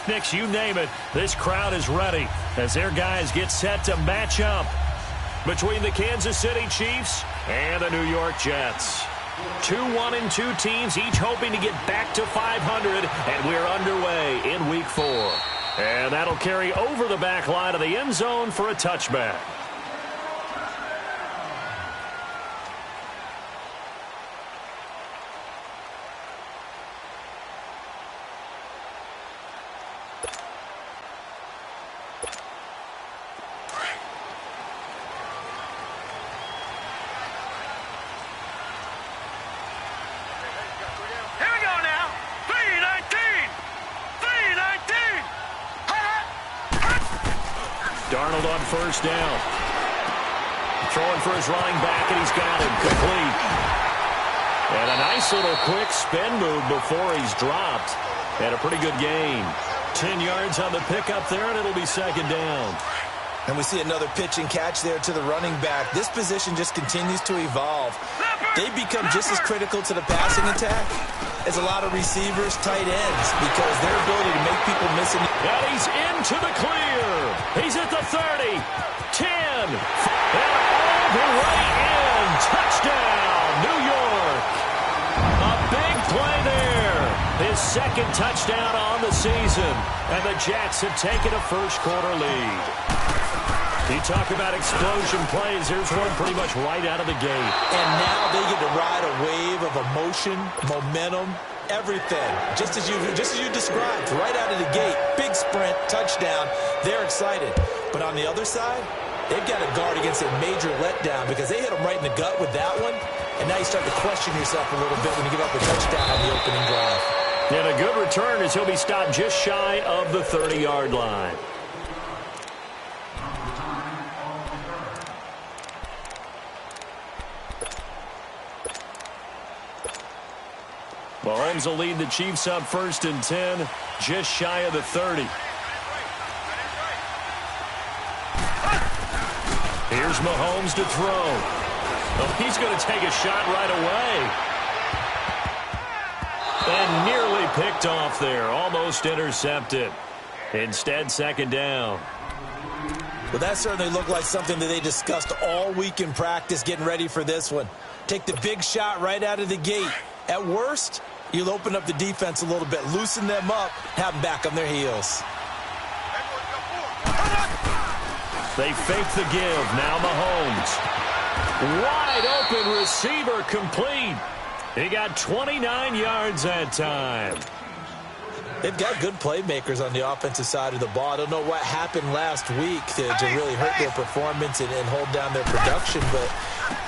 pyrotechnics, you name it. This crowd is ready as their guys get set to match up between the Kansas City Chiefs and the New York Jets. 2-1-2 teams, each hoping to get back to 500, and we're underway in Week 4. And that'll carry over the back line of the end zone for a touchback. Darnold on first down. Throwing for his running back, and he's got him complete. And a nice little quick spin move before he's dropped. And a pretty good gain. 10 yards on the pickup there, and it'll be second down. And we see another pitch and catch there to the running back. This position just continues to evolve. They become just as critical to the passing attack as a lot of receivers, tight ends, because their ability to make people miss it. And he's into the clear. He's at the 30, 10, and all the way in. Touchdown, New York. A big play there. His second touchdown on the season. And the Jets have taken a first-quarter lead. You talk about explosion plays. Here's one pretty much right out of the gate. And now they get to ride a wave of emotion, momentum, everything. Just as you described, right out of the gate. Big sprint, touchdown. They're excited. But on the other side, they've got to guard against a major letdown because they hit them right in the gut with that one. And now you start to question yourself a little bit when you give up a touchdown on the opening drive. And a good return as he'll be stopped just shy of the 30-yard line. Mahomes will lead the Chiefs up first and 10, just shy of the 30. Here's Mahomes to throw. Oh, he's going to take a shot right away. And nearly picked off there, almost intercepted. Instead, second down. Well, that certainly looked like something that they discussed all week in practice getting ready for this one. Take the big shot right out of the gate. At worst, you'll open up the defense a little bit, loosen them up, have them back on their heels. They fake the give. Now Mahomes. Wide open receiver complete. He got 29 yards that time. They've got good playmakers on the offensive side of the ball. I don't know what happened last week to really hurt their performance and hold down their production, but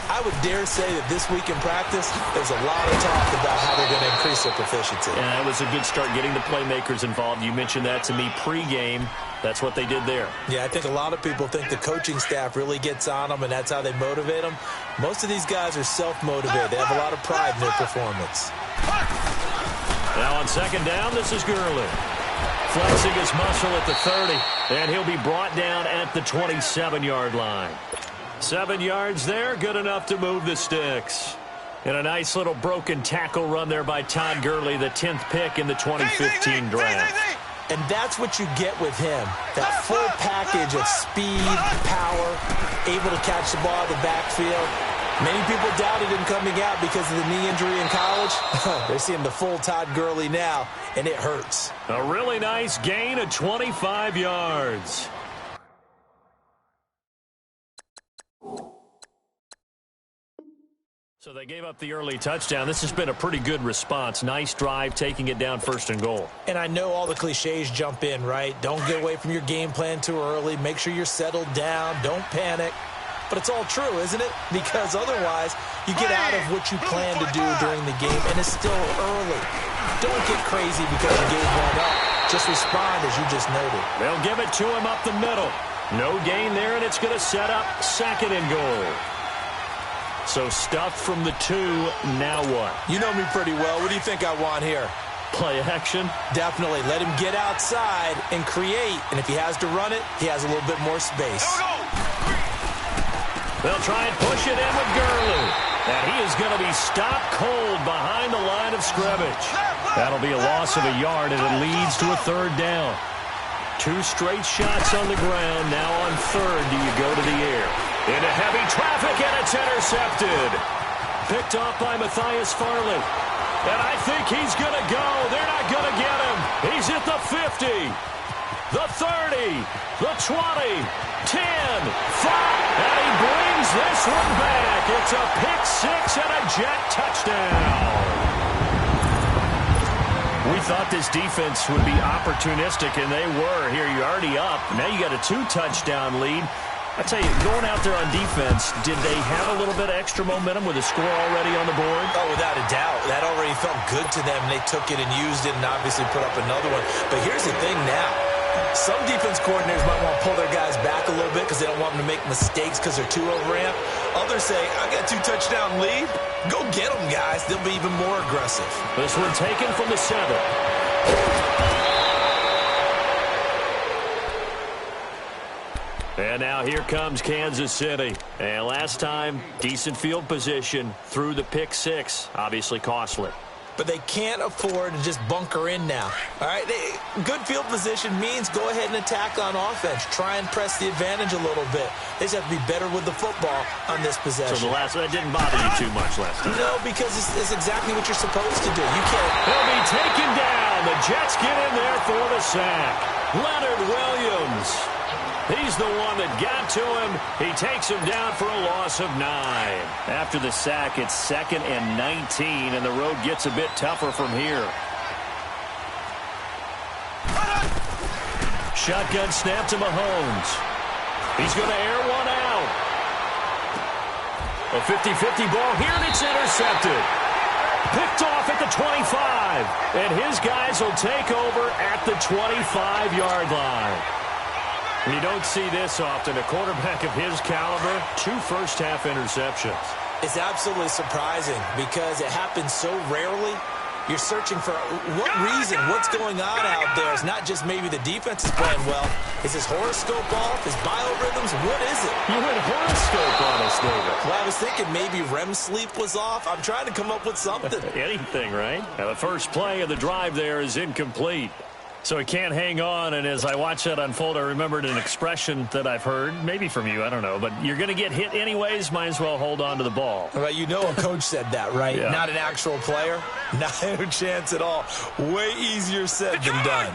I would dare say that this week in practice, there's a lot of talk about how they're going to increase their proficiency. Yeah, that was a good start getting the playmakers involved. You mentioned that to me pregame. That's what they did there. Yeah, I think a lot of people think the coaching staff really gets on them, and that's how they motivate them. Most of these guys are self-motivated. They have a lot of pride in their performance. Now on second down, this is Gurley. Flexing his muscle at the 30, and he'll be brought down at the 27-yard line. 7 yards there, good enough to move the sticks. And a nice little broken tackle run there by Todd Gurley, the 10th pick in the 2015 draft. And that's what you get with him, that full package of speed, power, able to catch the ball in the backfield. Many people doubted him coming out because of the knee injury in college. They're seeing the full Todd Gurley now, and it hurts. A really nice gain of 25 yards. So they gave up the early touchdown. This has been a pretty good response. Nice drive, taking it down first and goal. And I know all the cliches jump in, right? Don't get away from your game plan too early. Make sure you're settled down. Don't panic. But it's all true, isn't it? Because otherwise, you get out of what you plan to do during the game, and it's still early. Don't get crazy because you gave one up. Just respond as you just noted. They'll give it to him up the middle. No gain there, and it's going to set up second and goal. So stuffed from the 2, now what? You know me pretty well. What do you think I want here? Play action? Definitely. Let him get outside and create. And if he has to run it, he has a little bit more space. They'll try and push it in with Gurley. And he is going to be stopped cold behind the line of scrimmage. That'll be a loss of a yard, and it leads to a third down. 2 straight shots on the ground. Now on third, do you go to the air? Into heavy traffic, and it's intercepted. Picked off by Matthias Farley. And I think he's going to go. They're not going to get him. He's at the 50, the 30, the 20, 10, 5. And he brings this one back. It's a pick six and a Jet touchdown. We thought this defense would be opportunistic, and they were. Here, you're already up. Now you got a 2-touchdown lead. I tell you, going out there on defense, did they have a little bit of extra momentum with a score already on the board? Oh, without a doubt. That already felt good to them. They took it and used it and obviously put up another one. But here's the thing now. Some defense coordinators might want to pull their guys back a little bit because they don't want them to make mistakes because they're too overamped. Others say, I got a 2-touchdown lead. Go get them, guys. They'll be even more aggressive. This one taken from the 7. And now here comes Kansas City. And last time, decent field position through the pick six. Obviously costly. But they can't afford to just bunker in now. All right, good field position means go ahead and attack on offense. Try and press the advantage a little bit. They just have to be better with the football on this possession. So the last one didn't bother you too much last time? No, because it's exactly what you're supposed to do. You can't. He'll be taken down. The Jets get in there for the sack. Leonard Williams. He's the one that got to him. He takes him down for a loss of 9. After the sack, it's 2nd and 19, and the road gets a bit tougher from here. Shotgun snap to Mahomes. He's going to air one out. A 50-50 ball here, and it's intercepted. Picked off at the 25, and his guys will take over at the 25-yard line. You don't see this often. A quarterback of his caliber, 2 first-half interceptions. It's absolutely surprising because it happens so rarely. You're searching for what reason, what's going on out there. It's not just maybe the defense is playing well. Is his horoscope off? His biorhythms? What is it? You went horoscope on us, David. Well, I was thinking maybe REM sleep was off. I'm trying to come up with something. Anything, right? Now, the first play of the drive there is incomplete. So he can't hang on, and as I watch that unfold, I remembered an expression that I've heard, maybe from you, I don't know, but you're going to get hit anyways, might as well hold on to the ball. Well, you know a coach said that, right? Yeah. Not an actual player? Not a chance at all. Way easier said than done.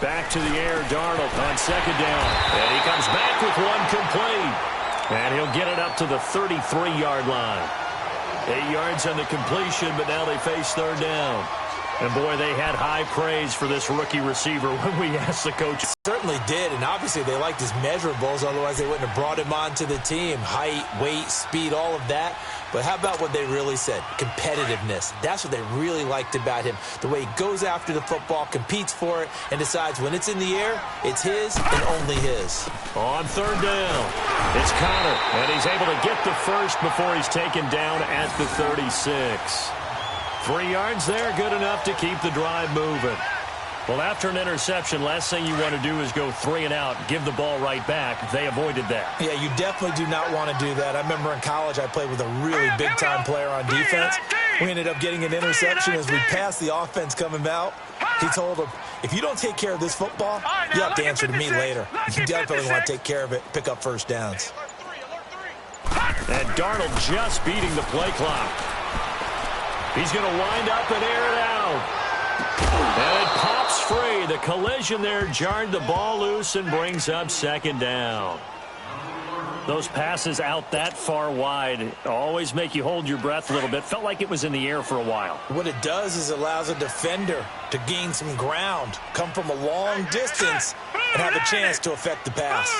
Back to the air, Darnold on 2nd down. And he comes back with one complete. And he'll get it up to the 33-yard line. 8 yards on the completion, but now they face 3rd down. And, boy, they had high praise for this rookie receiver when we asked the coach. Certainly did, and obviously they liked his measurables, otherwise they wouldn't have brought him onto the team. Height, weight, speed, all of that. But how about what they really said? Competitiveness. That's what they really liked about him. The way he goes after the football, competes for it, and decides when it's in the air, it's his and only his. On 3rd down, it's Connor, and he's able to get the first before he's taken down at the 36. 3 yards there, good enough to keep the drive moving. Well, after an interception, last thing you want to do is go 3 and out, give the ball right back. They avoided that. Yeah, you definitely do not want to do that. I remember in college I played with a really big-time player on defense. We ended up getting an interception as we passed the offense coming out. He told him, if you don't take care of this football, you have to answer to me later. You definitely want to take care of it, pick up first downs. And Darnold just beating the play clock. He's going to wind up and air it out. And it pops free. The collision there jarred the ball loose and brings up 2nd down. Those passes out that far wide always make you hold your breath a little bit. Felt like it was in the air for a while. What it does is it allows a defender to gain some ground, come from a long distance, and have a chance to affect the pass.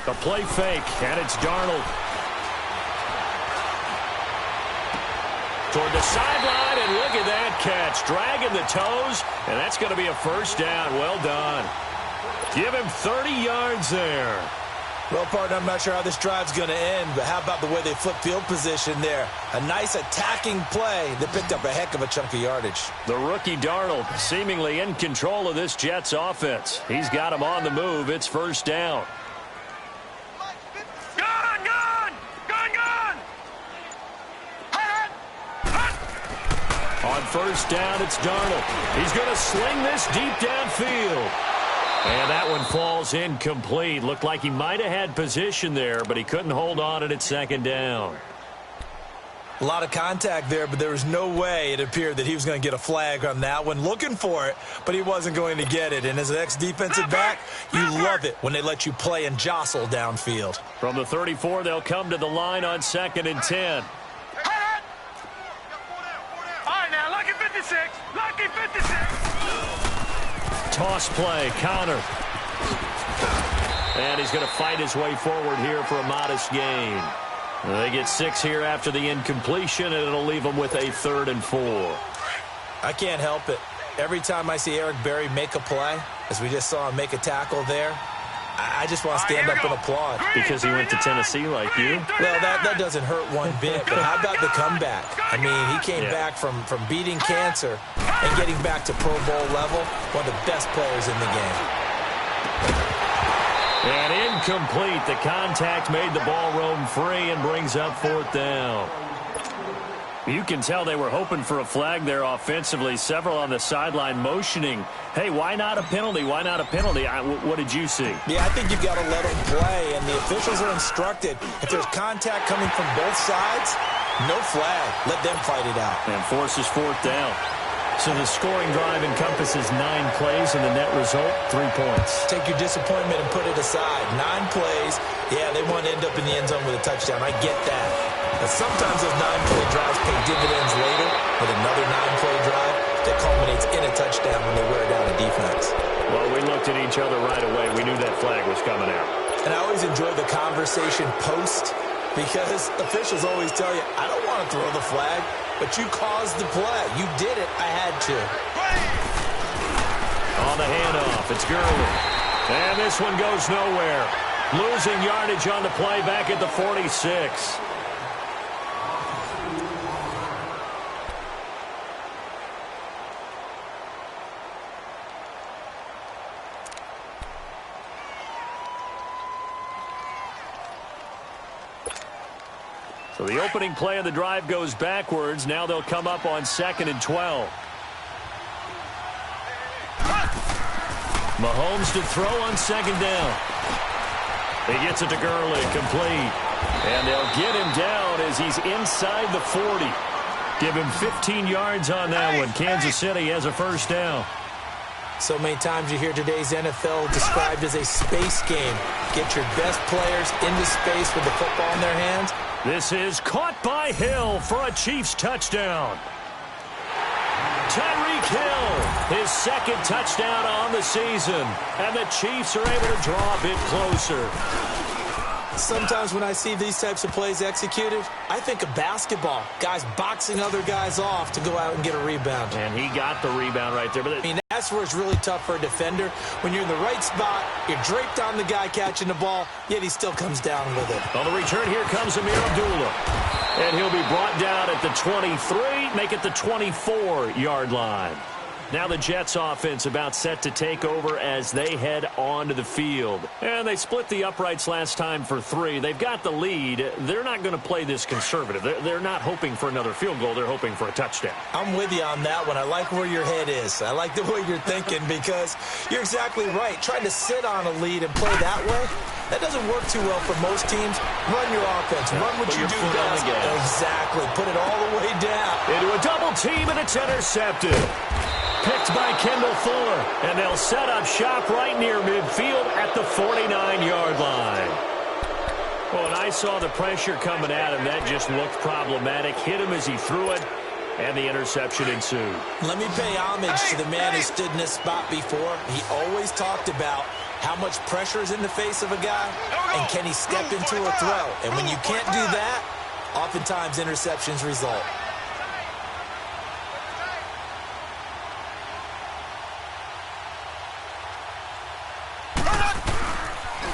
The play fake, and it's Darnold. Toward the sideline, and look at that catch. Dragging the toes, and that's going to be a first down. Well done. Give him 30 yards there. Well, partner, I'm not sure how this drive's going to end, but how about the way they flip field position there? A nice attacking play that picked up a heck of a chunk of yardage. The rookie Darnold seemingly in control of this Jets offense. He's got him on the move. It's first down. On first down, it's Darnold. He's going to sling this deep downfield. And that one falls incomplete. Looked like he might have had position there, but he couldn't hold on at second down. A lot of contact there, but there was no way it appeared that he was going to get a flag on that one. Looking for it, but he wasn't going to get it. And as an ex-defensive back, you love it when they let you play and jostle downfield. From the 34, they'll come to the line on 2nd and 10. Lucky 56! Lucky 56! Toss play, counter. And he's going to fight his way forward here for a modest gain. They get 6 here after the incompletion, and it'll leave them with a 3rd and 4. I can't help it. Every time I see Eric Berry make a play, as we just saw him make a tackle there, I just want to stand up and applaud. Because he went to Tennessee like you? Well, that doesn't hurt one bit, but how about the comeback? I mean, he came back from beating cancer and getting back to Pro Bowl level, one of the best players in the game. And incomplete. The contact made the ball roam free and brings up 4th down. You can tell they were hoping for a flag there offensively. Several on the sideline motioning. Hey, why not a penalty? Why not a penalty? What did you see? Yeah, I think you've got to let them play, and the officials are instructed. If there's contact coming from both sides, no flag. Let them fight it out. And forces 4th down. So the scoring drive encompasses 9 plays, and the net result, 3 points. Take your disappointment and put it aside. 9 plays. Yeah, they want to end up in the end zone with a touchdown. I get that. But sometimes those 9-play drives pay dividends later with another 9-play drive that culminates in a touchdown when they wear down a defense. Well, we looked at each other right away. We knew that flag was coming out. And I always enjoy the conversation post because officials always tell you, I don't want to throw the flag, but you caused the play. You did it. I had to. On the handoff, it's Gurley. And this one goes nowhere. Losing yardage on the play back at the 46. So the opening play of the drive goes backwards. Now they'll come up on 2nd and 12. Mahomes to throw on 2nd down. He gets it to Gurley, complete. And they'll get him down as he's inside the 40. Give him 15 yards on that one. Kansas City has a 1st down. So many times you hear today's NFL described as a space game. Get your best players into space with the football in their hands. This is caught by Hill for a Chiefs touchdown. Tyreek Hill, his 2nd touchdown on the season. And the Chiefs are able to draw a bit closer. Sometimes when I see these types of plays executed, I think of basketball. Guys boxing other guys off to go out and get a rebound. And he got the rebound right there. But I mean, that's where it's really tough for a defender. When you're in the right spot, you're draped on the guy catching the ball, yet he still comes down with it. On the return, here comes Amir Abdullah. And he'll be brought down at the 23, make it the 24-yard line. Now the Jets offense about set to take over as they head onto the field. And they split the uprights last time for 3. They've got the lead. They're not going to play this conservative. They're not hoping for another field goal. They're hoping for a touchdown. I'm with you on that one. I like where your head is. I like the way you're thinking because you're exactly right. Trying to sit on a lead and play that way, that doesn't work too well for most teams. Run your offense. Run what you do best. Exactly. Put it all the way down. Into a double team, and it's intercepted. Picked by Kendall Fuller, and they'll set up shop right near midfield at the 49-yard line. Well, and I saw the pressure coming at him. That just looked problematic. Hit him as he threw it, and the interception ensued. Let me pay homage to the man who stood in this spot before. He always talked about how much pressure is in the face of a guy, and can he step into a throw. And when you can't do that, oftentimes interceptions result.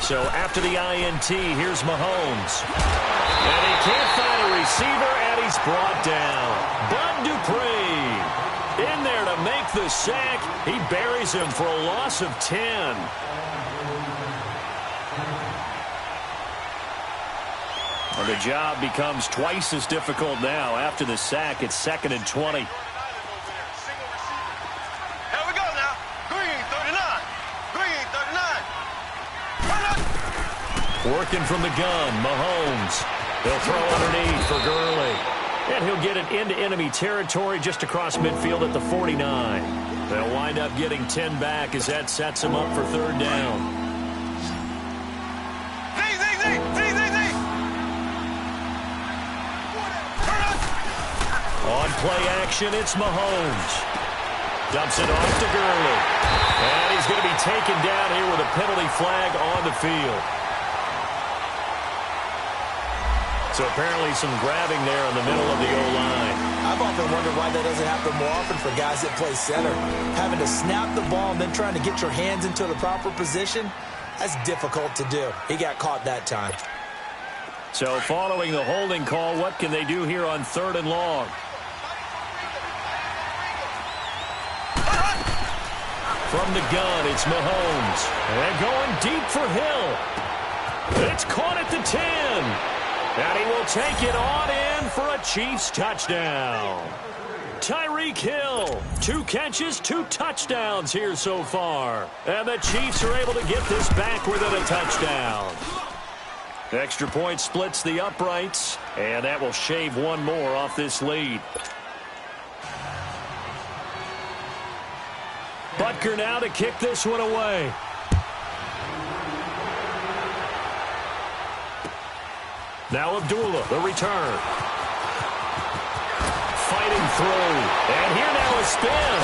So after the INT, here's Mahomes. And he can't find a receiver, and he's brought down. Bud Dupree in there to make the sack. He buries him for a loss of 10. Well, the job becomes twice as difficult now. After the sack, it's 2nd and 20. Here we go now. Green, 39. Green, 39. Working from the gun, Mahomes. He'll throw underneath for Gurley. And he'll get it into enemy territory just across midfield at the 49. They'll wind up getting 10 back as that sets him up for 3rd down. On play action, it's Mahomes. Dumps it off to Gurley. And he's going to be taken down here with a penalty flag on the field. So apparently some grabbing there in the middle of the O-line. I've often wondered why that doesn't happen more often for guys that play center. Having to snap the ball and then trying to get your hands into the proper position, that's difficult to do. He got caught that time. So following the holding call, what can they do here on 3rd and long? From the gun, it's Mahomes. And going deep for Hill. It's caught at the 10. And he will take it on in for a Chiefs touchdown. Tyreek Hill, 2 catches, 2 touchdowns here so far. And the Chiefs are able to get this back within a touchdown. Extra point splits the uprights, and that will shave one more off this lead. Butker now to kick this one away. Now Abdullah, the return. Fighting through. And here now a spin.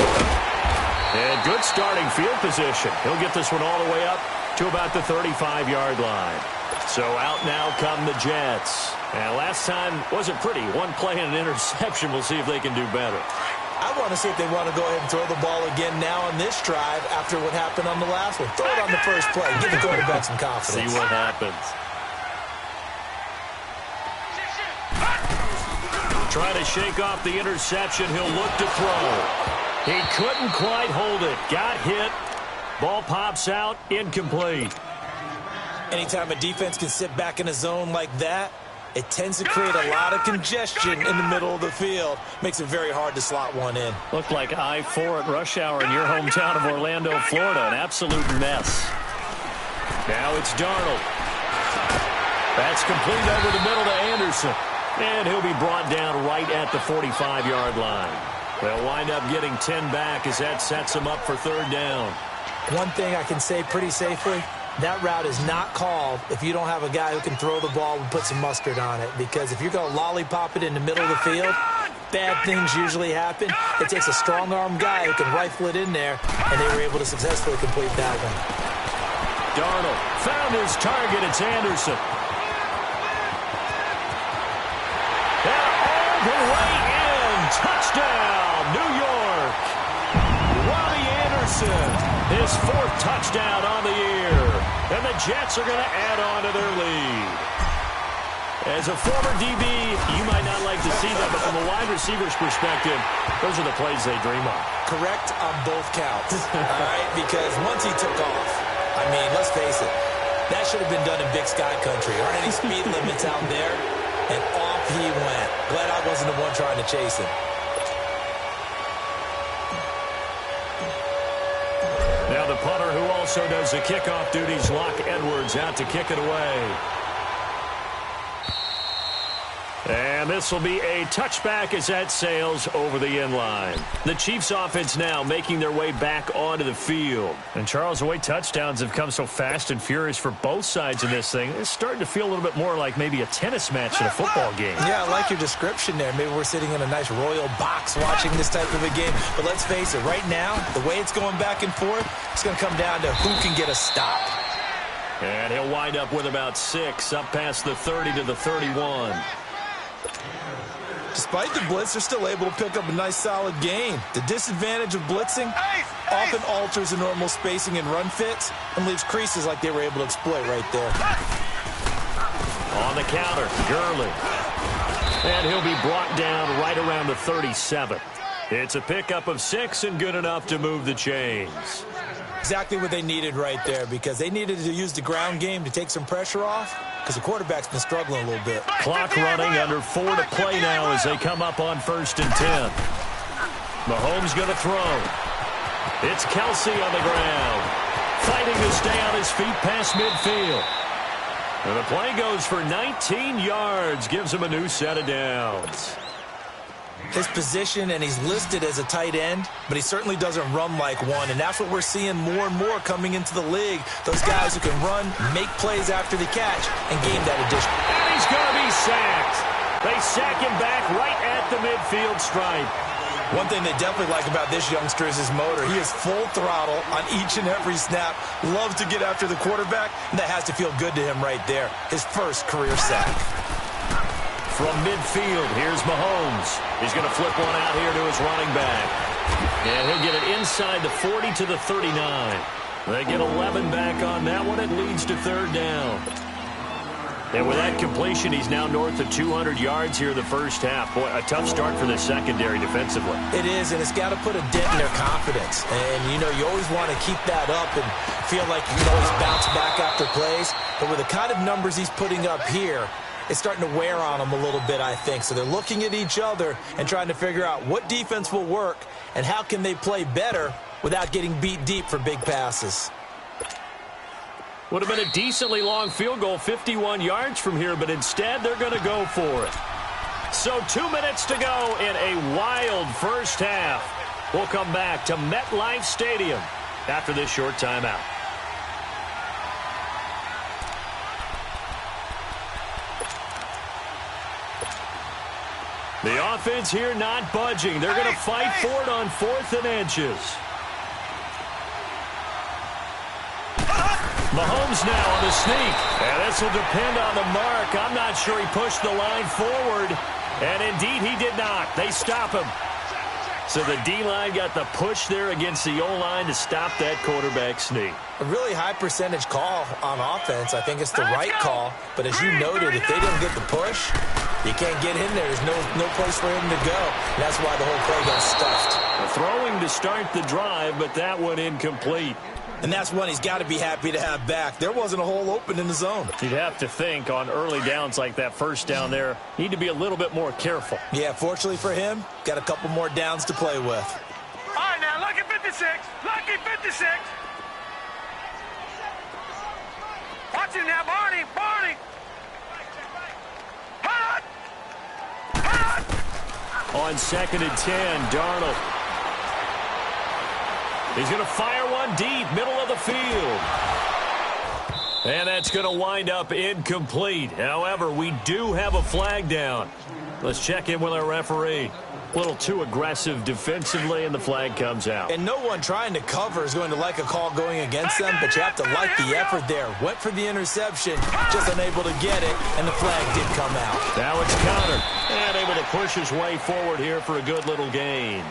And good starting field position. He'll get this one all the way up to about the 35-yard line. So out now come the Jets. And last time wasn't pretty. One play and an interception. We'll see if they can do better. I want to see if they want to go ahead and throw the ball again now on this drive after what happened on the last one. Throw it on the first play. Give the quarterback some confidence. See what happens. Trying to shake off the interception. He'll look to throw. He couldn't quite hold it. Got hit. Ball pops out. Incomplete. Anytime a defense can sit back in a zone like that, it tends to create a lot of congestion in the middle of the field. Makes it very hard to slot one in. Looked like I-4 at rush hour in your hometown of Orlando, Florida. An absolute mess. Now it's Darnold. That's complete over the middle to Anderson. And he'll be brought down right at the 45-yard line. They'll wind up getting 10 back as that sets them up for 3rd down. One thing I can say pretty safely, that route is not called if you don't have a guy who can throw the ball and put some mustard on it. Because if you're going to lollipop it in the middle of the field, bad things usually happen. It takes a strong-arm guy who can rifle it in there, and they were able to successfully complete that one. Darnold found his target. It's Anderson. And all the way in. Touchdown, New York. Robbie Anderson, his 4th touchdown on the year. And the Jets are going to add on to their lead. As a former DB, you might not like to see that, but from a wide receiver's perspective, those are the plays they dream of. Correct on both counts, all right? Because once he took off, I mean, let's face it, that should have been done in Big Sky Country. Aren't any speed limits out there? And off he went. Glad I wasn't the one trying to chase him. Now the punter who also does the kickoff duties, Locke Edwards, out to kick it away. And this will be a touchback as that sails over the end line. The Chiefs offense now making their way back onto the field. And Charles, the way touchdowns have come so fast and furious for both sides in this thing, it's starting to feel a little bit more like maybe a tennis match in a football game. Yeah, I like your description there. Maybe we're sitting in a nice royal box watching this type of a game. But let's face it, right now, the way it's going back and forth, it's going to come down to who can get a stop. And he'll wind up with about 6 up past the 30 to the 31. Despite the blitz, they're still able to pick up a nice, solid gain. The disadvantage of blitzing, Often alters the normal spacing and run fits and leaves creases like they were able to exploit right there. On the counter, Gurley. And he'll be brought down right around the 37. It's a pickup of 6 and good enough to move the chains. Exactly what they needed right there, because they needed to use the ground game to take some pressure off, because the quarterback's been struggling a little bit. Clock running, under 4 to play now as they come up on 1st and 10. Mahomes going to throw. It's Kelsey on the ground, fighting to stay on his feet past midfield. And the play goes for 19 yards, gives him a new set of downs. His position, and he's listed as a tight end, but he certainly doesn't run like one, and that's what we're seeing more and more coming into the league. Those guys who can run, make plays after the catch, and gain that addition. And he's going to be sacked. They sack him back right at the midfield stripe. One thing they definitely like about this youngster is his motor. He is full throttle on each and every snap, loves to get after the quarterback, and that has to feel good to him right there. His first career sack. From midfield, here's Mahomes. He's going to flip one out here to his running back. And he'll get it inside the 40 to the 39. They get 11 back on that one. It leads to 3rd down. And with that completion, he's now north of 200 yards here in the first half. Boy, a tough start for the secondary defensively. It is, and it's got to put a dent in their confidence. And, you know, you always want to keep that up and feel like you can always bounce back after plays. But with the kind of numbers he's putting up here, it's starting to wear on them a little bit, I think. So they're looking at each other and trying to figure out what defense will work and how can they play better without getting beat deep for big passes. Would have been a decently long field goal, 51 yards from here, but instead they're going to go for it. So 2 minutes to go in a wild first half. We'll come back to MetLife Stadium after this short timeout. The offense here not budging. They're going to fight for it on 4th and inches. Mahomes now on the sneak. And this will depend on the mark. I'm not sure he pushed the line forward. And indeed, he did not. They stop him. So the D-line got the push there against the O-line to stop that quarterback sneak. A really high percentage call on offense. I think it's the right call. But as you noted, if they didn't get the push, you can't get in there. There's no place for him to go. And that's why the whole play got stuffed. Throwing to start the drive, but that one incomplete. And that's one he's got to be happy to have back. There wasn't a hole open in the zone. You'd have to think on early downs like that first down there, need to be a little bit more careful. Yeah, fortunately for him, got a couple more downs to play with. All right, now, lucky 56. Lucky 56. Watch him now, Barney. Barney. Hot. Hot. On 2nd and 10, Darnold. He's going to fire one deep, middle of the field. And that's going to wind up incomplete. However, we do have a flag down. Let's check in with our referee. A little too aggressive defensively, and the flag comes out. And no one trying to cover is going to like a call going against them, but you have to like the effort there. Went for the interception, just unable to get it, and the flag did come out. Now it's Connor, and able to push his way forward here for a good little gain.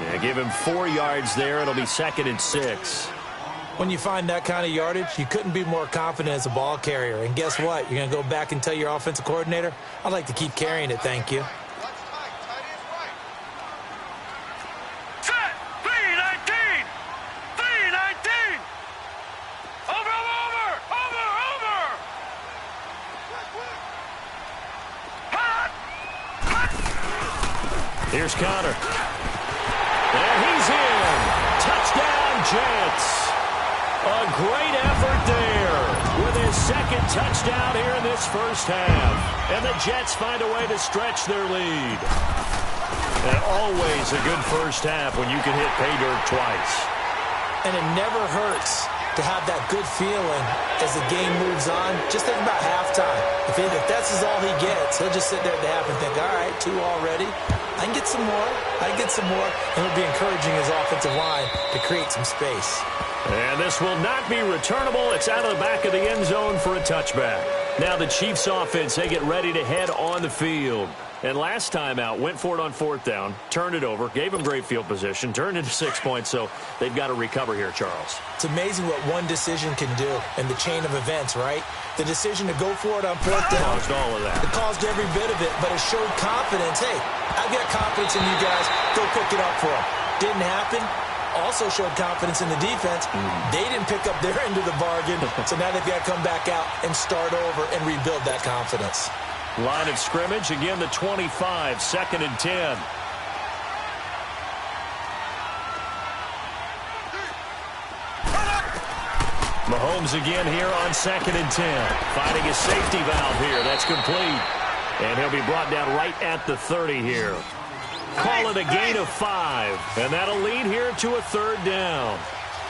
Yeah, give him 4 yards there. It'll be 2nd and 6. When you find that kind of yardage, you couldn't be more confident as a ball carrier. And guess what? You're going to go back and tell your offensive coordinator, I'd like to keep carrying it, thank you. Set. 319. 319. Over. Hot. Hot. Here's Connor. And he's in. Touchdown, Jets. A great effort there with his 2nd touchdown here in this first half. And the Jets find a way to stretch their lead. And always a good first half when you can hit pay dirt twice. And it never hurts to have that good feeling as the game moves on. Just think about halftime. If that's all he gets, he'll just sit there at the half and think, all right, 2 already. I can get some more. And he'll be encouraging his offensive line to create some space. And this will not be returnable. It's out of the back of the end zone for a touchback. Now the Chiefs offense, they get ready to head on the field. And last time out, went for it on 4th down, turned it over, gave them great field position, turned into 6 points, so they've got to recover here, Charles. It's amazing what one decision can do in the chain of events, right? The decision to go for it on 4th down. Caused all of that. It caused every bit of it, but it showed confidence. Hey, I've got confidence in you guys. Go pick it up for them. Didn't happen. Also showed confidence in the defense. They didn't pick up their end of the bargain, so now they've got to come back out and start over and rebuild that confidence. Line of scrimmage, again the 25, 2nd and 10. Mahomes again here on 2nd and 10. Finding his safety valve here. That's complete. And he'll be brought down right at the 30 here. Call it a gain of 5. And that'll lead here to a 3rd down.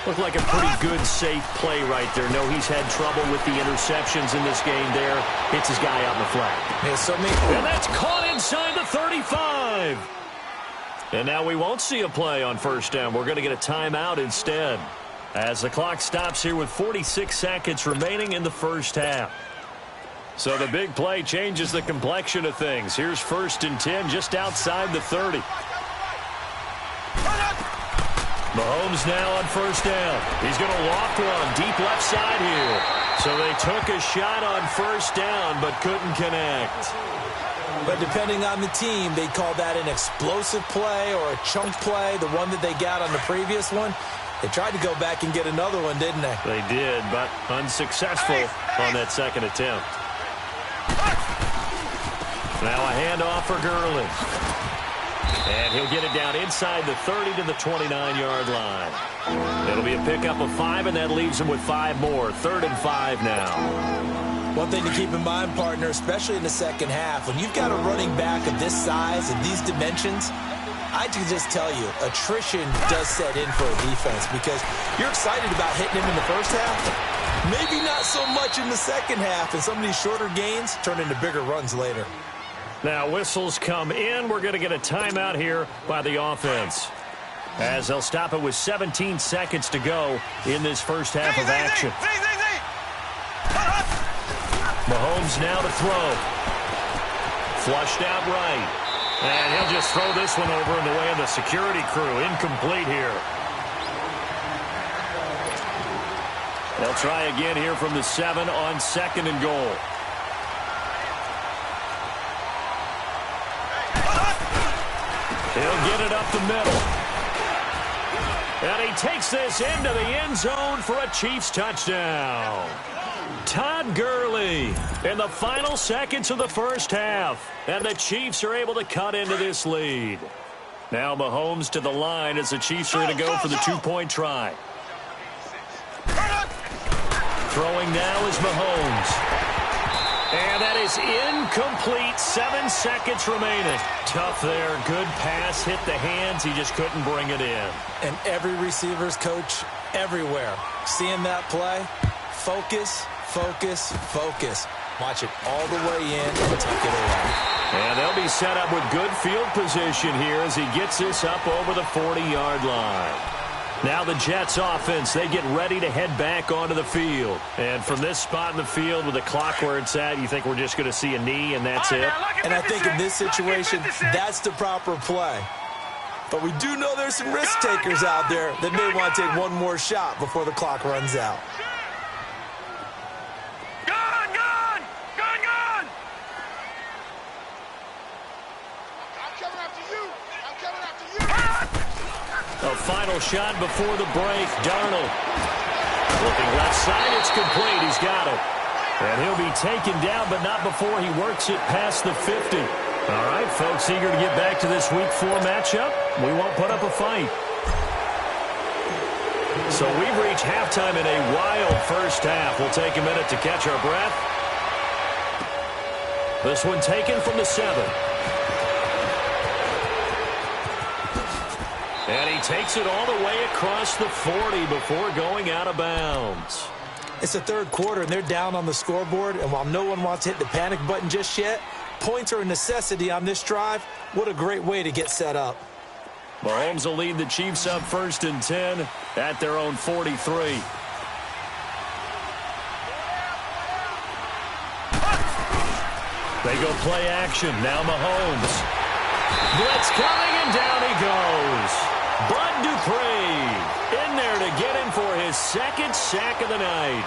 Looked like a pretty good, safe play right there. No, he's had trouble with the interceptions in this game there. Hits his guy out in the flat. Yeah, and that's caught inside the 35. And now we won't see a play on 1st down. We're going to get a timeout instead, as the clock stops here with 46 seconds remaining in the 1st half. So the big play changes the complexion of things. Here's 1st and 10 just outside the 30. Mahomes now on 1st down. He's going to loft one deep left side here. So they took a shot on 1st down but couldn't connect. But depending on the team, they call that an explosive play or a chunk play, the one that they got on the previous one. They tried to go back and get another one, didn't they? They did, but unsuccessful on that 2nd attempt. Now a handoff for Gurley. And he'll get it down inside the 30 to the 29-yard line. It'll be a pickup of 5, and that leaves him with 5 more. 3rd and 5 now. One thing to keep in mind, partner, especially in the 2nd half, when you've got a running back of this size and these dimensions, I can just tell you, attrition does set in for a defense because you're excited about hitting him in the 1st half. Maybe not so much in the 2nd half, and some of these shorter gains turn into bigger runs later. Now whistles come in. We're going to get a timeout here by the offense, as they'll stop it with 17 seconds to go in this 1st half of action. Mahomes now to throw. Flushed out right. And he'll just throw this one over in the way of the security crew. Incomplete here. They'll try again here from the 7 on 2nd and goal. He'll get it up the middle. And he takes this into the end zone for a Chiefs touchdown. Todd Gurley in the final seconds of the 1st half. And the Chiefs are able to cut into this lead. Now Mahomes to the line as the Chiefs are going to go for the 2-point try. Throwing now is Mahomes. And that is incomplete. 7 seconds remaining. Tough there. Good pass. Hit the hands. He just couldn't bring it in. And every receiver's coach everywhere, seeing that play, focus, focus, focus. Watch it all the way in and tuck it away. And they'll be set up with good field position here as he gets this up over the 40-yard line. Now the Jets offense, they get ready to head back onto the field. And from this spot in the field with the clock where it's at, you think we're just going to see a knee and that's it? And I think in this situation, that's the proper play. But we do know there's some risk takers out there that may want to take one more shot before the clock runs out. A final shot before the break. Darnold. Looking left side. It's complete. He's got it. And he'll be taken down, but not before he works it past the 50. All right, folks, eager to get back to this Week 4 matchup. We won't put up a fight. So we've reached halftime in a wild 1st half. We'll take a minute to catch our breath. This one taken from the 7. And he takes it all the way across the 40 before going out of bounds. It's the 3rd quarter, and they're down on the scoreboard. And while no one wants to hit the panic button just yet, points are a necessity on this drive. What a great way to get set up. Mahomes will lead the Chiefs up 1st and 10 at their own 43. They go play action. Now Mahomes. Blitz coming, and down he goes. Bud Dupree in there to get him for his second sack of the night.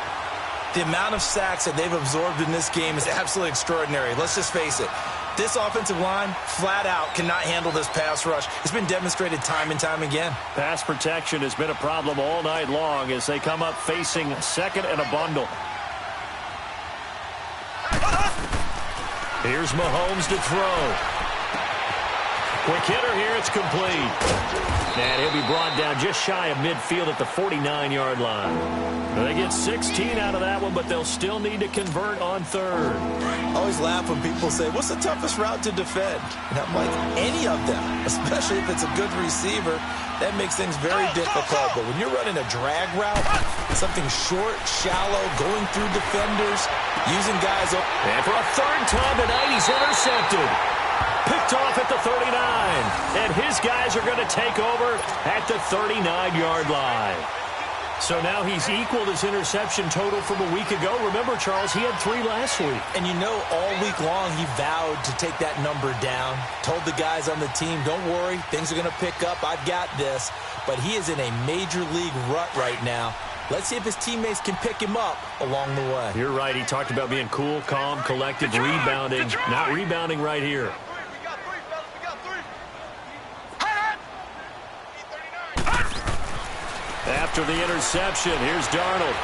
The amount of sacks that they've absorbed in this game is absolutely extraordinary. Let's just face it. This offensive line, flat out, cannot handle this pass rush. It's been demonstrated time and time again. Pass protection has been a problem all night long as they come up facing second and a bundle. Here's Mahomes to throw. Quick hitter here, it's complete. And he'll be brought down just shy of midfield at the 49-yard line. They get 16 out of that one, but they'll still need to convert on third. I always laugh when people say, what's the toughest route to defend? And I'm like, any of them, especially if it's a good receiver. That makes things very difficult. But when you're running a drag route, something short, shallow, going through defenders, using guys up. And for a third time tonight, he's intercepted. Picked off at the 39. And his guys are going to take over at the 39-yard line. So now he's equaled his interception total from a week ago. Remember, Charles, he had 3 last week. And you know, all week long he vowed to take that number down. Told the guys on the team, don't worry, things are going to pick up. I've got this. But he is in a major league rut right now. Let's see if his teammates can pick him up along the way. You're right. He talked about being cool, calm, collected, rebounding. Not rebounding right here. After the interception, here's Darnold.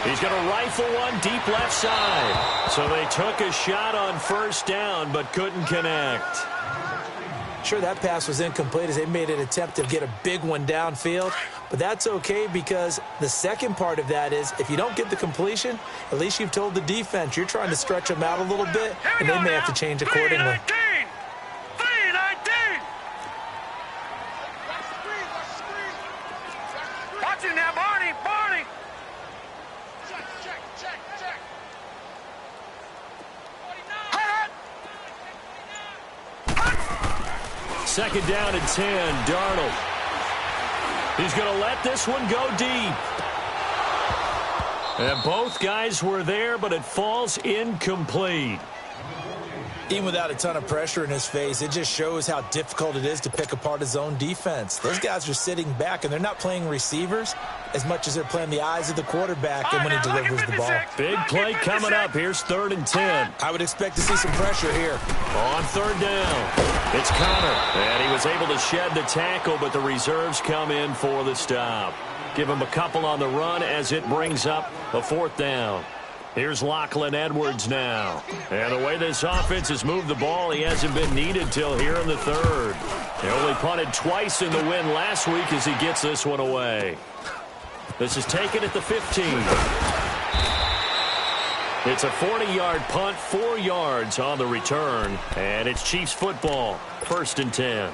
He's going to rifle one deep left side. So they took a shot on first down, but couldn't connect. Sure, that pass was incomplete as they made an attempt to get a big one downfield. But that's okay because the second part of that is if you don't get the completion, at least you've told the defense you're trying to stretch them out a little bit, and they may have to change accordingly. Second down and 10, Darnold. He's going to let this one go deep. And both guys were there, but it falls incomplete. Even without a ton of pressure in his face, it just shows how difficult it is to pick apart his own defense. Those guys are sitting back, and they're not playing receivers as much as they're playing the eyes of the quarterback and when he delivers the ball. Big play coming up. Here's 3rd and 10. I would expect to see some pressure here. On 3rd down, it's Connor. And he was able to shed the tackle, but the reserves come in for the stop. Give him a couple on the run as it brings up a 4th down. Here's Lachlan Edwards now. And the way this offense has moved the ball, he hasn't been needed till here in the 3rd. He only punted twice in the win last week as he gets this one away. This is taken at the 15. It's a 40-yard punt, 4 yards on the return. And it's Chiefs football, 1st and 10.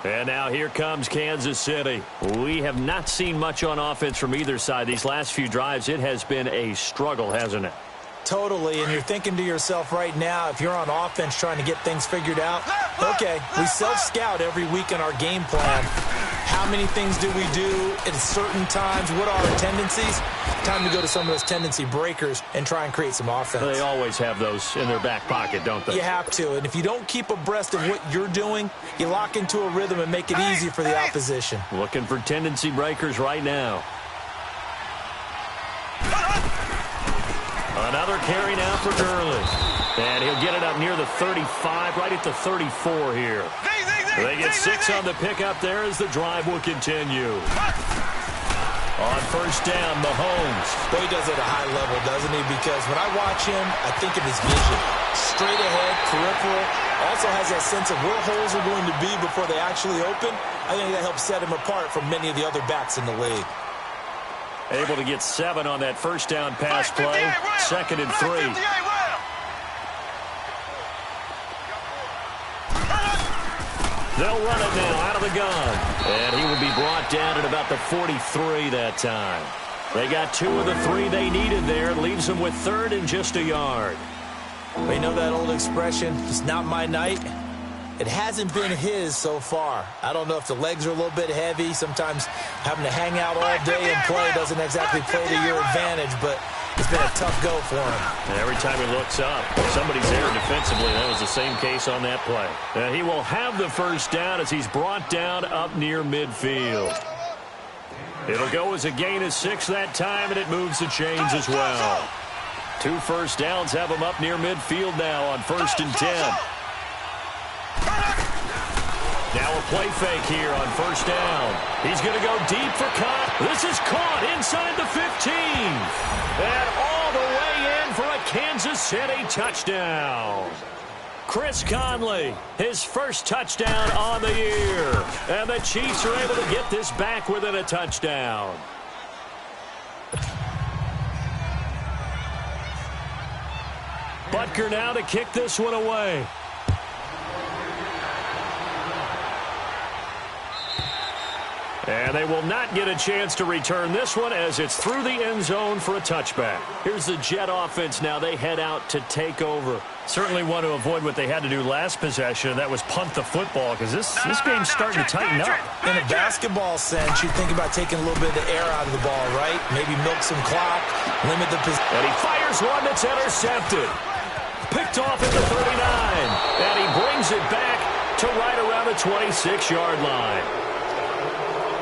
And now here comes Kansas City. We have not seen much on offense from either side. These last few drives, it has been a struggle, hasn't it? Totally, and you're thinking to yourself right now, if you're on offense trying to get things figured out, okay, we self-scout every week in our game plan. How many things do we do at certain times? What are our tendencies? Time to go to some of those tendency breakers and try and create some offense. They always have those in their back pocket, don't they? You have to, and if you don't keep abreast of what you're doing, you lock into a rhythm and make it easy for the opposition. Looking for tendency breakers right now. Another carry now for Gurley. And he'll get it up near the 35, right at the 34 here. They get 6 on the pickup there as the drive will continue. On 1st down, Mahomes. Well, he does it at a high level, doesn't he? Because when I watch him, I think of his vision. Straight ahead, peripheral. Also has that sense of where holes are going to be before they actually open. I think that helps set him apart from many of the other backs in the league. Able to get 7 on that 1st down pass play. 2nd and 3. They'll run it now out of the gun. And he will be brought down at about the 43 that time. They got 2 of the 3 they needed there. It leaves them with 3rd and just a yard. We know that old expression, it's not my night. It hasn't been his so far. I don't know if the legs are a little bit heavy. Sometimes having to hang out all day and play doesn't exactly play to your advantage. But It's been a tough go for him. Every time he looks up, somebody's there defensively. That was the same case on that play. He will have the first down as he's brought down up near midfield. It'll go as a gain of 6 that time, and it moves the chains as well. 2 first downs have him up near midfield now on 1st and 10. Now a play fake here on 1st down. He's going to go deep for caught. This is caught inside the 15. And all the way in for a Kansas City touchdown. Chris Conley, his first touchdown on the year. And the Chiefs are able to get this back within a touchdown. Butker now to kick this one away. And they will not get a chance to return this one as it's through the end zone for a touchback. Here's the Jet offense now. They head out to take over. Certainly want to avoid what they had to do last possession. That was punt the football because this game's starting to tighten up. In a basketball sense, you think about taking a little bit of the air out of the ball, right? Maybe milk some clock, limit the position. And he fires one that's intercepted. Picked off at the 39. And he brings it back to right around the 26-yard line.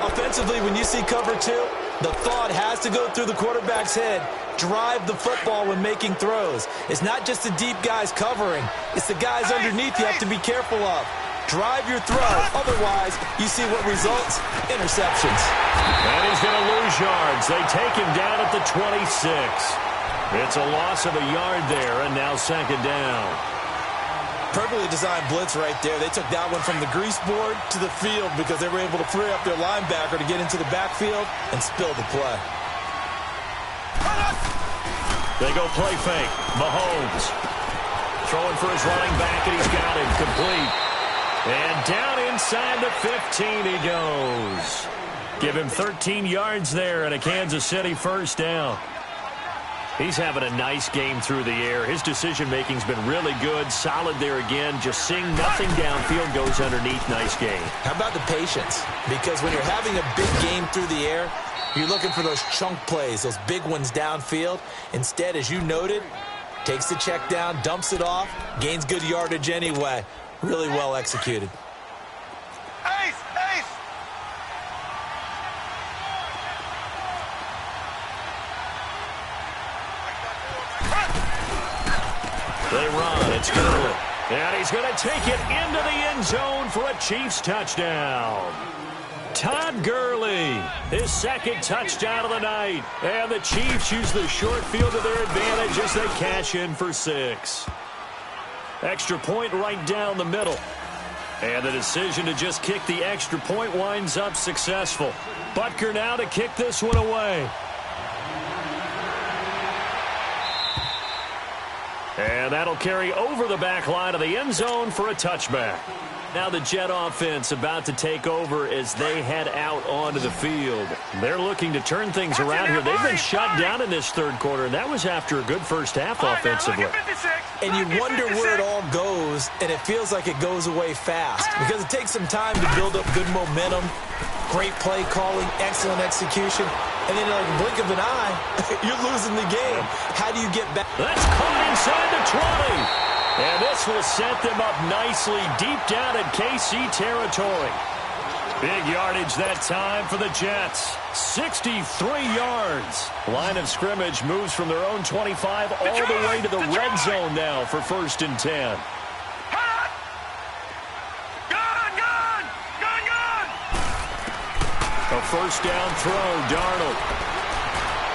Offensively, when you see cover 2, the thought has to go through the quarterback's head. Drive the football when making throws. It's not just the deep guys covering. It's the guys underneath you have to be careful of. Drive your throw. Otherwise, you see what results? Interceptions. And he's going to lose yards. They take him down at the 26. It's a loss of a yard there, and now 2nd down. Perfectly designed blitz right there. They took that one from the grease board to the field because they were able to free up their linebacker to get into the backfield and spill the play. They go play fake. Mahomes throwing for his running back, and he's got him complete. And down inside the 15 he goes. Give him 13 yards there and a Kansas City first down. He's having a nice game through the air. His decision-making's been really good. Solid there again. Just seeing nothing downfield goes underneath. Nice game. How about the patience? Because when you're having a big game through the air, you're looking for those chunk plays, those big ones downfield. Instead, as you noted, takes the check down, dumps it off, gains good yardage anyway. Really well executed. Ace! Ace! They run. It's Gurley. And he's going to take it into the end zone for a Chiefs touchdown. Todd Gurley, his 2nd touchdown of the night. And the Chiefs use the short field to their advantage as they cash in for 6. Extra point right down the middle. And the decision to just kick the extra point winds up successful. Butker now to kick this one away. And that'll carry over the back line of the end zone for a touchback. Now the Jet offense about to take over as they head out onto the field. They're looking to turn things around here. They've been shut down in this 3rd quarter, and that was after a good first half offensively. And you wonder where it all goes, and it feels like it goes away fast because it takes some time to build up good momentum, great play calling, excellent execution, and then like a blink of an eye, you're losing the game. How do you get back? That's caught inside the 20. And this will set them up nicely deep down in KC territory. Big yardage that time for the Jets. 63 yards. Line of scrimmage moves from their own 25 all the way to the red zone now for 1st and 10. A first down throw, Darnold.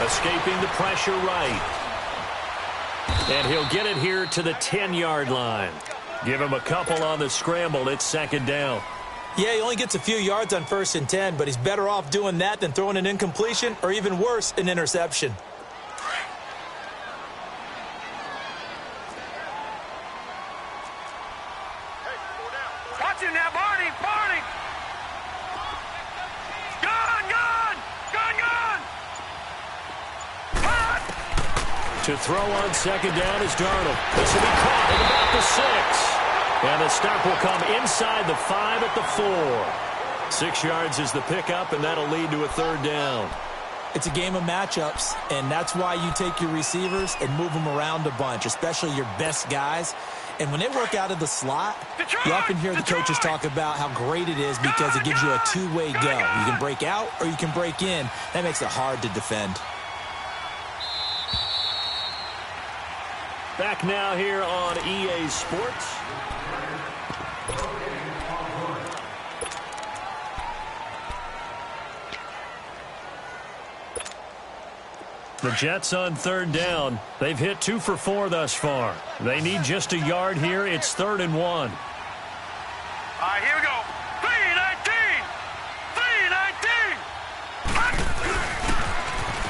Escaping the pressure right. And he'll get it here to the 10-yard line. Give him a couple on the scramble. It's 2nd down. Yeah, he only gets a few yards on 1st and 10, but he's better off doing that than throwing an incompletion or even worse, an interception. Watch him now, Barney! Barney! Gun! Gun! Gun! Gun! To throw on 2nd down is Darnold. This will be caught at about the 6. And the stop will come inside the 5 at the 4. 6 yards is the pickup, and that'll lead to a 3rd down. It's a game of matchups, and that's why you take your receivers and move them around a bunch, especially your best guys. And when they work out of the slot, you often hear the coaches talk about how great it is because it gives you a two-way go. You can break out or you can break in. That makes it hard to defend. Back now here on EA Sports. The Jets on third down. They've hit 2 for 4 thus far. They need just a yard here. It's 3rd and 1. All right, here we go. 3-19.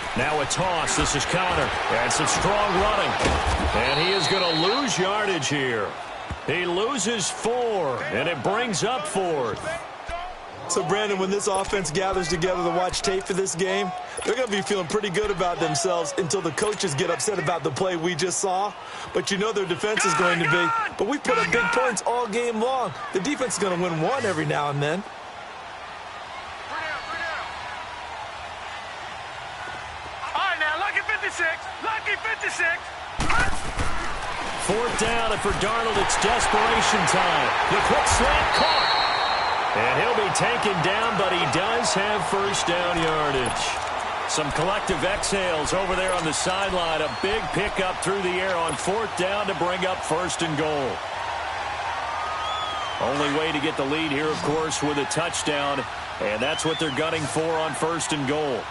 3-19. Now a toss. This is Connor. And some strong running. And he is going to lose yardage here. He loses 4, and it brings up 4th. So, Brandon, when this offense gathers together to watch tape for this game, they're going to be feeling pretty good about themselves until the coaches get upset about the play we just saw. But you know their defense is going to be. But we put up big points all game long. The defense is going to win one every now and then. All right, now, lucky 56. Lucky 56. 4th down, and for Darnold, it's desperation time. The quick slant caught. And he'll be taken down, but he does have first down yardage. Some collective exhales over there on the sideline. A big pickup through the air on 4th down to bring up 1st and goal. Only way to get the lead here, of course, with a touchdown. And that's what they're gunning for on 1st and goal.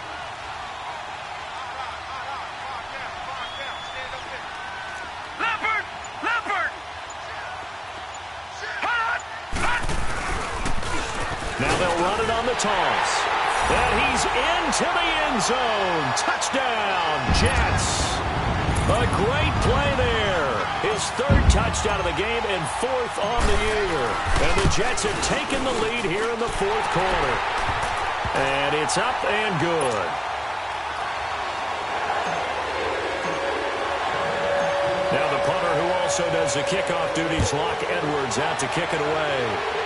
Now they'll run it on the toss. And he's into the end zone. Touchdown, Jets. A great play there. His 3rd touchdown of the game and 4th on the year. And the Jets have taken the lead here in the 4th quarter. And it's up and good. Now the punter who also does the kickoff duties, Locke Edwards, out to kick it away.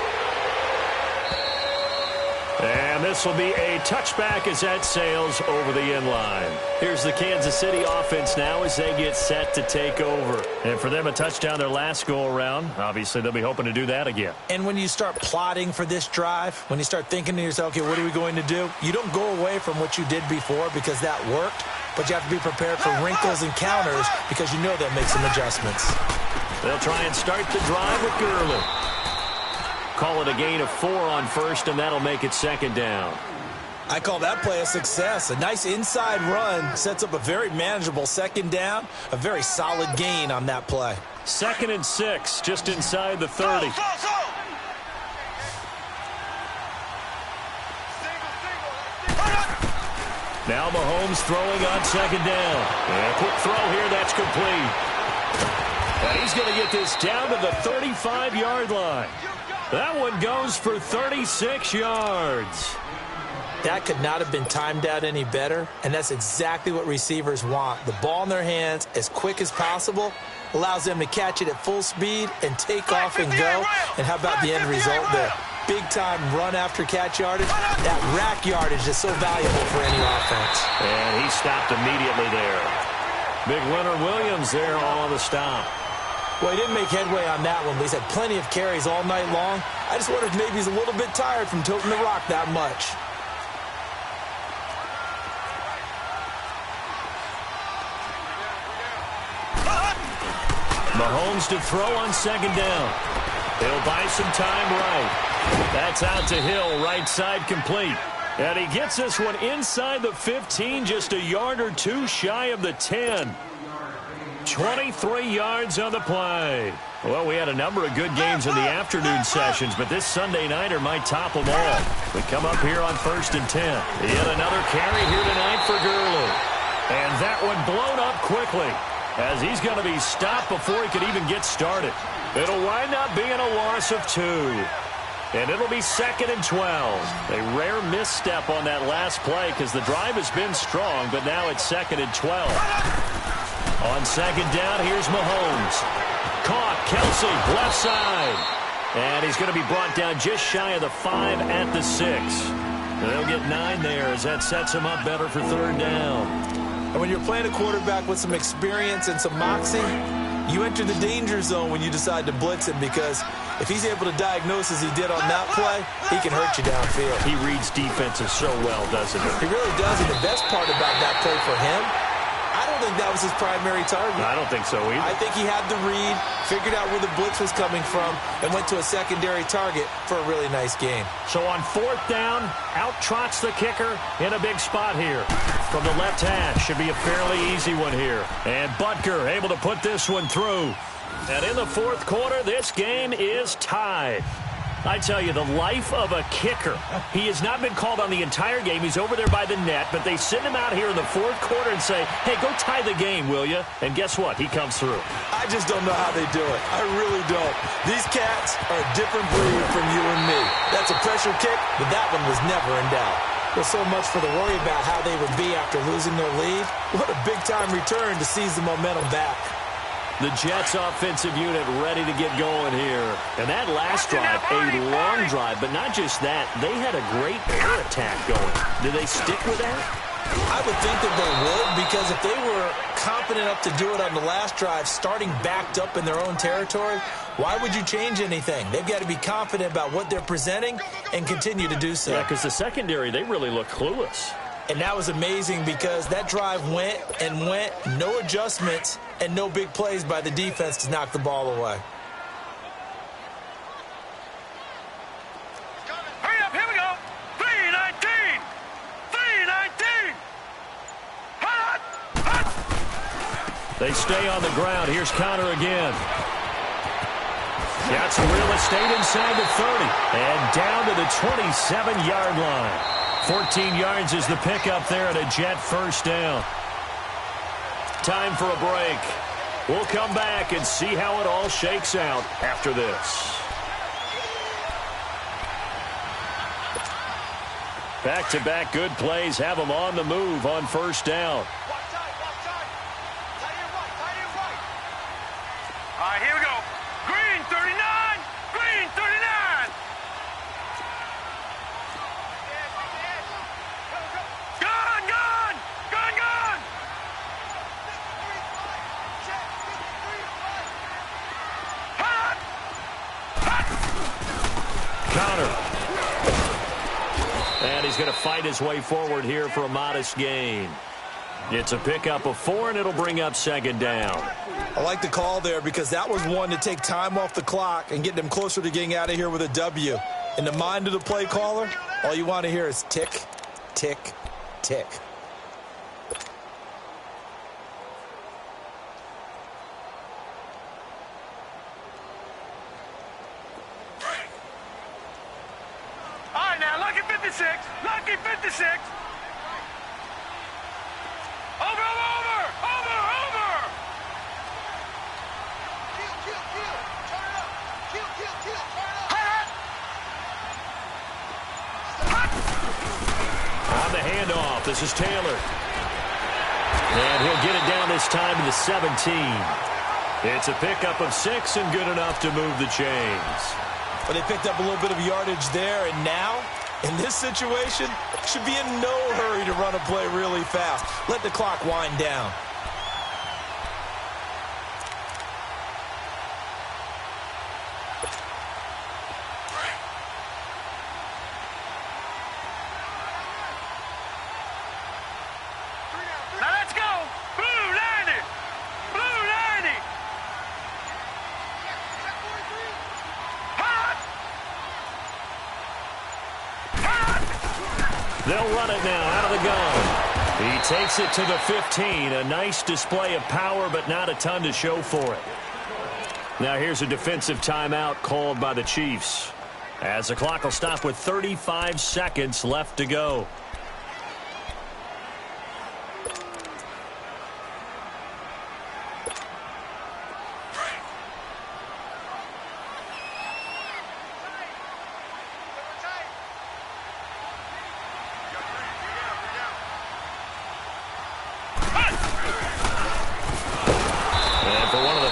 And this will be a touchback as that sails over the end line. Here's the Kansas City offense now as they get set to take over. And for them, a touchdown their last go-around. Obviously, they'll be hoping to do that again. And when you start plotting for this drive, when you start thinking to yourself, okay, what are we going to do? You don't go away from what you did before because that worked, but you have to be prepared for wrinkles and counters because you know they'll make some adjustments. They'll try and start the drive with Gurley. Call it a gain of 4 on 1st, and that'll make it 2nd down. I call that play a success. A nice inside run sets up a very manageable 2nd down, a very solid gain on that play. 2nd and 6, just inside the 30. Now Mahomes throwing on 2nd down. And a quick throw here, that's complete. And he's going to get this down to the 35-yard line. That one goes for 36 yards. That could not have been timed out any better, and that's exactly what receivers want. The ball in their hands as quick as possible allows them to catch it at full speed and take off and go. And how about the end result there? Big-time run-after-catch yardage. That rack yardage is so valuable for any offense. And he stopped immediately there. Big Leonard Williams there on the stop. Well, he didn't make headway on that one, but he's had plenty of carries all night long. I just wondered if maybe he's a little bit tired from toting the rock that much. Mahomes to throw on 2nd down. He'll buy some time right. That's out to Hill, right side complete. And he gets this one inside the 15, just a yard or 2 shy of the 10. 23 yards on the play. Well, we had a number of good games in the afternoon sessions, but this Sunday nighter might top them all. We come up here on 1st and 10. Yet another carry here tonight for Gurley. And that one blown up quickly as he's going to be stopped before he could even get started. It'll wind up being a loss of 2. And it'll be 2nd and 12. A rare misstep on that last play because the drive has been strong, but now it's 2nd and 12. On 2nd down, here's Mahomes. Caught, Kelsey, left side. And he's going to be brought down just shy of the 5 at the 6. They'll get 9 there as that sets them up better for 3rd down. And when you're playing a quarterback with some experience and some moxie, you enter the danger zone when you decide to blitz him, because if he's able to diagnose as he did on that play, he can hurt you downfield. He reads defenses so well, doesn't he? He really does, and the best part about that play for him, I don't think that was his primary target. I don't think so either. I think he had the read, figured out where the blitz was coming from, and went to a secondary target for a really nice game. So on 4th down, out trots the kicker in a big spot here. From the left hash, should be a fairly easy one here. And Butker able to put this one through. And in the 4th quarter, this game is tied. I tell you, the life of a kicker. He has not been called on the entire game. He's over there by the net, but they send him out here in the 4th quarter and say, hey, go tie the game, will you? And guess what? He comes through. I just don't know how they do it. I really don't. These cats are a different breed from you and me. That's a pressure kick, but that one was never in doubt. There's so much for the worry about how they would be after losing their lead. What a big-time return to seize the momentum back. The Jets offensive unit ready to get going here. And that last drive, a long drive, but not just that. They had a great air attack going. Do they stick with that? I would think that they would, because if they were confident enough to do it on the last drive, starting backed up in their own territory, why would you change anything? They've got to be confident about what they're presenting and continue to do so. Yeah, because the secondary, they really look clueless. And that was amazing because that drive went and went, no adjustments, and no big plays by the defense to knock the ball away. Hurry up, here we go. 3-19. 3-19. Hot, hot. They stay on the ground. Here's Connor again. Got some real estate inside the 30. And down to the 27-yard line. 14 yards is the pickup there at a Jet 1st down. Time for a break. We'll come back and see how it all shakes out after this. Back-to-back good plays have them on the move on 1st down. Watch tight, watch tight. Tight end right, tight end right. All right, here we go. Green 39. Green 39. Gun, gun. Gun, gun. Hot. Hot. Connor. And he's going to fight his way forward here for a modest gain. It's a pickup of 4, and it'll bring up 2nd down. I like the call there because that was one to take time off the clock and get them closer to getting out of here with a W. In the mind of the play caller, all you want to hear is tick, tick, tick. All right, now, lucky 56. Lucky 56. Over, over, over. Over, over. Kill, kill, kill. Turn it up. Kill, kill, kill. Turn it up. Hot. On the handoff, this is Taylor. And he'll get it down this time to the 17. It's a pickup of 6 and good enough to move the chains. But they picked up a little bit of yardage there, and now, in this situation, should be in no hurry to run a play really fast. Let the clock wind down. Now let's go. Blue 90. Blue 90. Hot. Hot. They'll run it now out of the gun. He takes it to the 15. A nice display of power, but not a ton to show for it. Now here's a defensive timeout called by the Chiefs, as the clock will stop with 35 seconds left to go.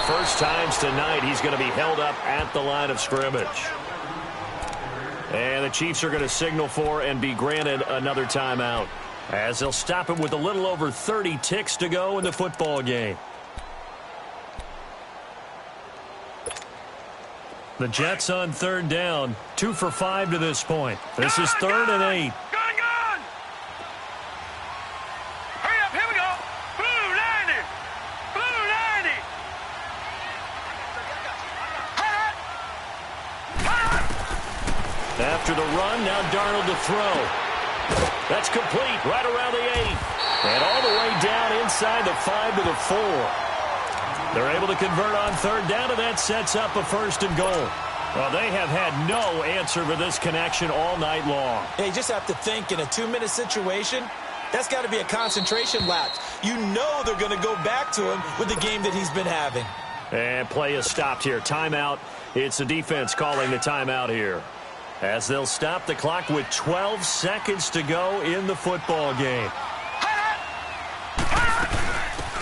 First times tonight, he's going to be held up at the line of scrimmage. And the Chiefs are going to signal for and be granted another timeout, as they'll stop it with a little over 30 ticks to go in the football game. The Jets on third down, 2 for 5 to this point. This is 3rd and 8. Gun! Hurry up, here we go. Blue 90. Blue 90. After the run, now Darnold to throw. That's complete, right around the 8. And all the way down inside the 5 to the 4. They're able to convert on third down, and that sets up a 1st and goal. Well, they have had no answer for this connection all night long. Hey, you just have to think in a 2-minute situation, that's got to be a concentration lapse. You know they're going to go back to him with the game that he's been having. And play is stopped here. Timeout. It's the defense calling the timeout here, as they'll stop the clock with 12 seconds to go in the football game.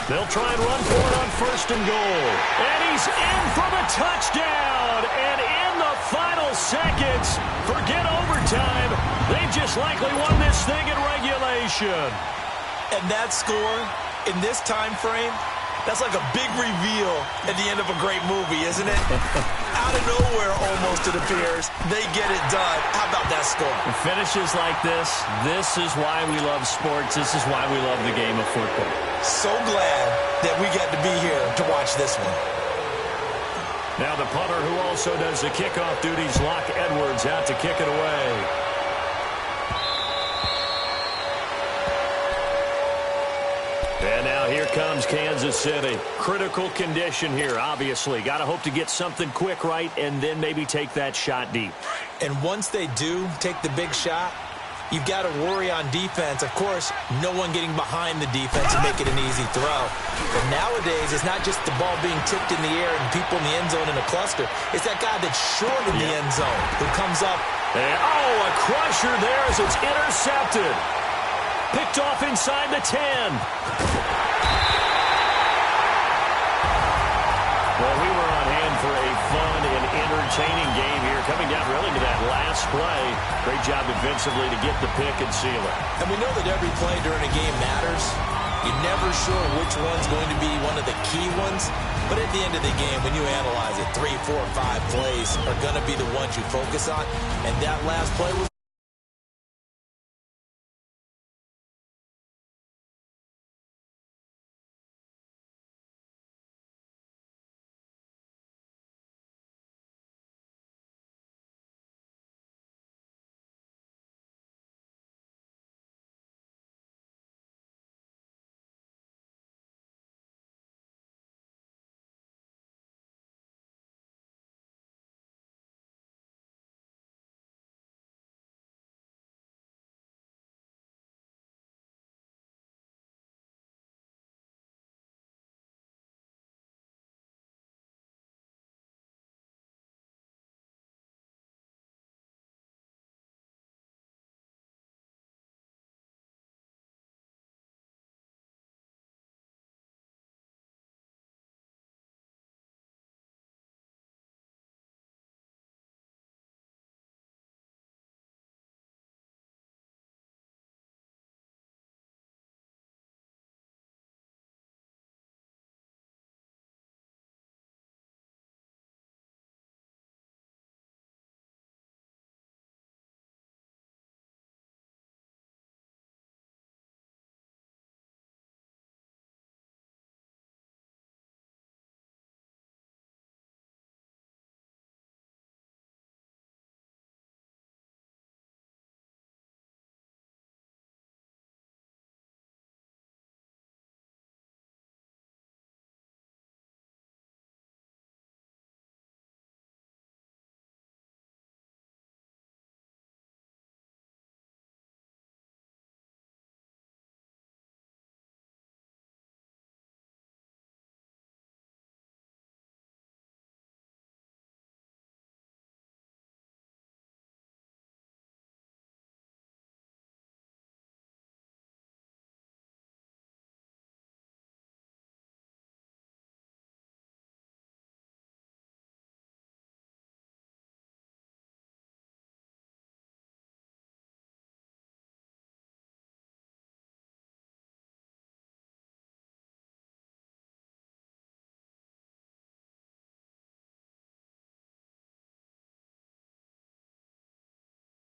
They'll try and run for it on 1st and goal. And he's in for the touchdown. And in the final seconds, forget overtime, they've just likely won this thing in regulation. And that score in this time frame, that's like a big reveal at the end of a great movie, isn't it? Out of nowhere, almost, it appears, they get it done. How about that score? Finishes like this is why we love sports. This is why we love the game of football. So glad that we got to be here to watch this one. Now the punter, who also does the kickoff duties, Locke Edwards, out to kick it away. And now here comes Kansas City. Critical condition here, obviously. Got to hope to get something quick right and then maybe take that shot deep. And once they do take the big shot, you've got to worry on defense. Of course, no one getting behind the defense and make it an easy throw. But nowadays, it's not just the ball being tipped in the air and people in the end zone in a cluster. It's that guy that's short in the end zone who comes up. And, a crusher there as it's intercepted. Picked off inside the 10. Well, we were on hand for a fun and entertaining game here, coming down really to that last play. Great job defensively to get the pick and seal it. And we know that every play during a game matters. You're never sure which one's going to be one of the key ones. But at the end of the game, when you analyze it, 3, 4, 5 plays are going to be the ones you focus on. And that last play was